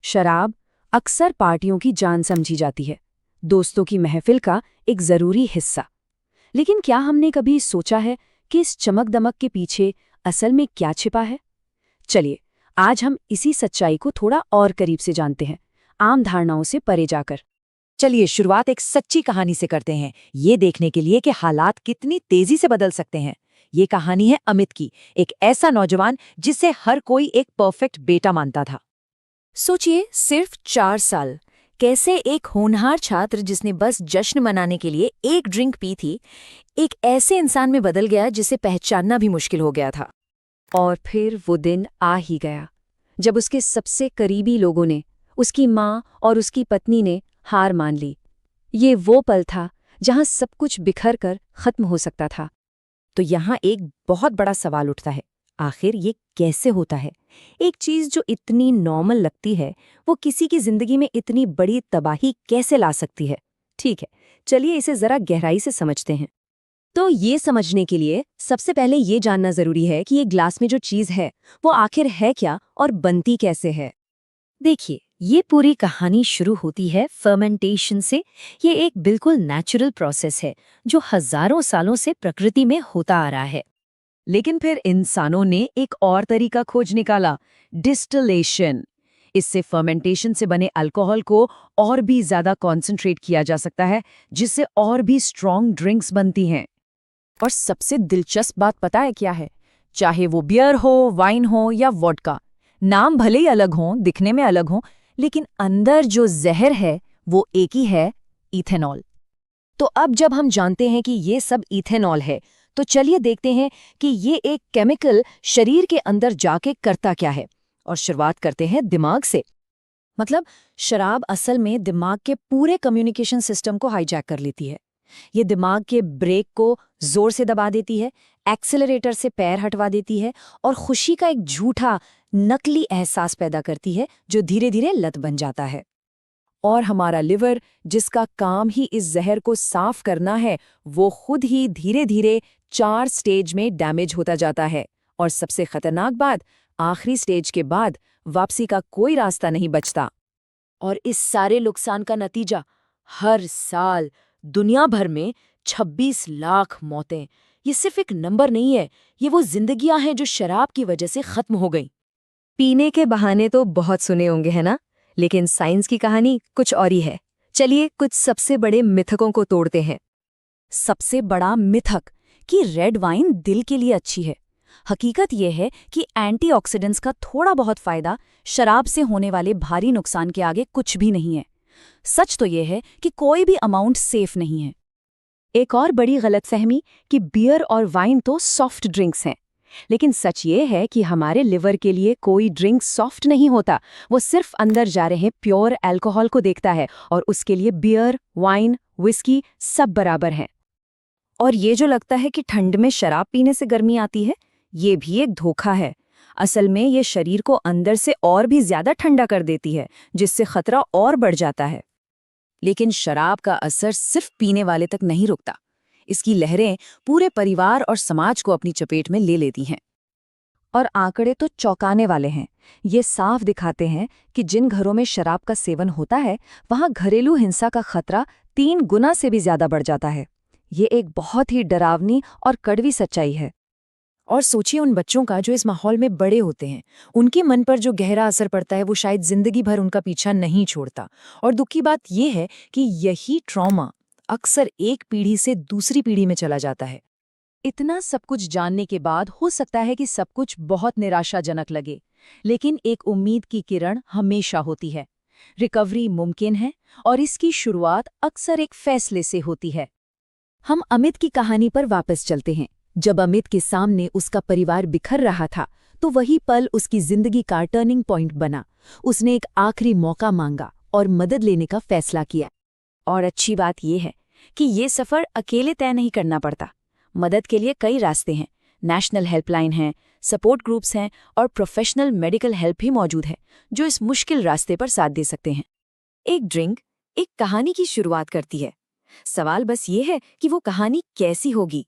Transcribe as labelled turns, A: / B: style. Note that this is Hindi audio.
A: शराब अक्सर पार्टियों की जान समझी जाती है, दोस्तों की महफिल का एक जरूरी हिस्सा। लेकिन क्या हमने कभी सोचा है कि इस चमक दमक के पीछे असल में क्या छिपा है? चलिए, आज हम इसी सच्चाई को थोड़ा और करीब से जानते हैं, आम धारणाओं से परे जाकर।
B: चलिए शुरुआत एक सच्ची कहानी से करते हैं, ये देखने के लिए कि हालात कितनी तेजी से बदल सकते हैं। ये कहानी है अमित की, एक ऐसा नौजवान जिसे हर कोई एक परफेक्ट बेटा मानता था।
C: सोचिए, सिर्फ 4 साल, कैसे एक होनहार छात्र जिसने बस जश्न मनाने के लिए एक ड्रिंक पी थी, एक ऐसे इंसान में बदल गया जिसे पहचानना भी मुश्किल हो गया था।
A: और फिर वो दिन आ ही गया, जब उसके सबसे करीबी लोगों ने, उसकी माँ और उसकी पत्नी ने हार मान ली। ये वो पल था जहां सब कुछ बिखर कर खत्म हो सकता था।
B: तो यहाँ एक बहुत बड़ा सवाल उठता है, आखिर ये कैसे होता है? एक चीज जो इतनी नॉर्मल लगती है, वो किसी की जिंदगी में इतनी बड़ी तबाही कैसे ला सकती है? ठीक है, चलिए इसे जरा गहराई से समझते हैं।
A: तो ये समझने के लिए सबसे पहले ये जानना जरूरी है कि ये ग्लास में जो चीज है वो आखिर है क्या और बनती कैसे है।
B: देखिए, ये पूरी कहानी शुरू होती है फर्मेंटेशन से। ये एक बिल्कुल नेचुरल प्रोसेस है जो हजारों सालों से प्रकृति में होता आ रहा है। लेकिन फिर इंसानों ने एक और तरीका खोज निकाला, डिस्टिलेशन। इससे फर्मेंटेशन से बने अल्कोहल को और भी ज्यादा कॉन्सेंट्रेट किया जा सकता है, जिससे और भी स्ट्रॉन्ग ड्रिंक्स बनती हैं।
C: और सबसे दिलचस्प बात पता है क्या है? चाहे वो बियर हो, वाइन हो या वोडका, नाम भले ही अलग हों, दिखने में अलग हों, लेकिन अंदर जो जहर है वो एक ही है, इथेनॉल।
B: तो अब जब हम जानते हैं कि ये सब इथेनॉल है, तो चलिए देखते हैं कि ये एक केमिकल शरीर के अंदर जाके करता क्या है। और शुरुआत करते हैं दिमाग से। मतलब शराब असल में दिमाग के पूरे कम्युनिकेशन सिस्टम को हाईजैक कर लेती है। ये दिमाग के ब्रेक को जोर से दबा देती है, एक्सेलरेटर से पैर हटवा देती है और खुशी का एक झूठा नकली एहसास पैदा करती है जो धीरे धीरे लत बन जाता है। और हमारा लिवर, जिसका काम ही इस जहर को साफ करना है, वो खुद ही धीरे धीरे 4 स्टेज में डैमेज होता जाता है। और सबसे खतरनाक बात, आखिरी स्टेज के बाद वापसी का कोई रास्ता नहीं बचता। और इस सारे नुकसान का नतीजा, हर साल दुनिया भर में 26 लाख मौतें। ये सिर्फ एक नंबर नहीं है, ये वो जिंदगियां हैं जो शराब की वजह से खत्म हो गई।
A: पीने के बहाने तो बहुत सुने होंगे, है ना? लेकिन साइंस की कहानी कुछ और ही है। चलिए कुछ सबसे बड़े मिथकों को तोड़ते हैं।
C: सबसे बड़ा मिथक कि रेड वाइन दिल के लिए अच्छी है। हकीकत यह है कि एंटीऑक्सीडेंट्स का थोड़ा बहुत फायदा शराब से होने वाले भारी नुकसान के आगे कुछ भी नहीं है। सच तो यह है कि कोई भी अमाउंट सेफ नहीं है।
A: एक और बड़ी गलतफहमी कि बियर और वाइन तो सॉफ्ट ड्रिंक्स हैं। लेकिन सच ये है कि हमारे लिवर के लिए कोई ड्रिंक सॉफ्ट नहीं होता। वो सिर्फ अंदर जा रहे प्योर अल्कोहल को देखता है और उसके लिए बियर, वाइन, विस्की सब बराबर हैं।
B: और ये जो लगता है कि ठंड में शराब पीने से गर्मी आती है, ये भी एक धोखा है। असल में ये शरीर को अंदर से और भी ज्यादा ठंडा कर देती है, जिससे खतरा और बढ़ जाता है। लेकिन शराब का असर सिर्फ पीने वाले तक नहीं रुकता। इसकी लहरें पूरे परिवार और समाज को अपनी चपेट में ले लेती हैं।
A: और आंकड़े तो चौंकाने वाले हैं। ये साफ दिखाते हैं कि जिन घरों में शराब का सेवन होता है, वहां घरेलू हिंसा का खतरा 3 गुना से भी ज्यादा बढ़ जाता है। ये एक बहुत ही डरावनी और कड़वी सच्चाई है।
B: और सोचिए उन बच्चों का जो इस माहौल में बड़े होते हैं, उनके मन पर जो गहरा असर पड़ता है वो शायद जिंदगी भर उनका पीछा नहीं छोड़ता। और दुख की बात यह है कि यही ट्रॉमा अक्सर एक पीढ़ी से दूसरी पीढ़ी में चला जाता है।
C: इतना सब कुछ जानने के बाद हो सकता है कि सब कुछ बहुत निराशाजनक लगे, लेकिन एक उम्मीद की किरण हमेशा होती है। रिकवरी मुमकिन है और इसकी शुरुआत अक्सर एक फैसले से होती है।
A: हम अमित की कहानी पर वापस चलते हैं। जब अमित के सामने उसका परिवार बिखर रहा था, तो वही पल उसकी जिंदगी का टर्निंग पॉइंट बना। उसने एक आखिरी मौका मांगा और मदद लेने का फैसला किया।
C: और अच्छी बात यह है कि ये सफ़र अकेले तय नहीं करना पड़ता। मदद के लिए कई रास्ते हैं। नेशनल हेल्पलाइन है, सपोर्ट ग्रुप्स हैं और प्रोफेशनल मेडिकल हेल्प भी मौजूद है, जो इस मुश्किल रास्ते पर साथ दे सकते हैं।
B: एक ड्रिंक एक कहानी की शुरुआत करती है। सवाल बस ये है कि वो कहानी कैसी होगी।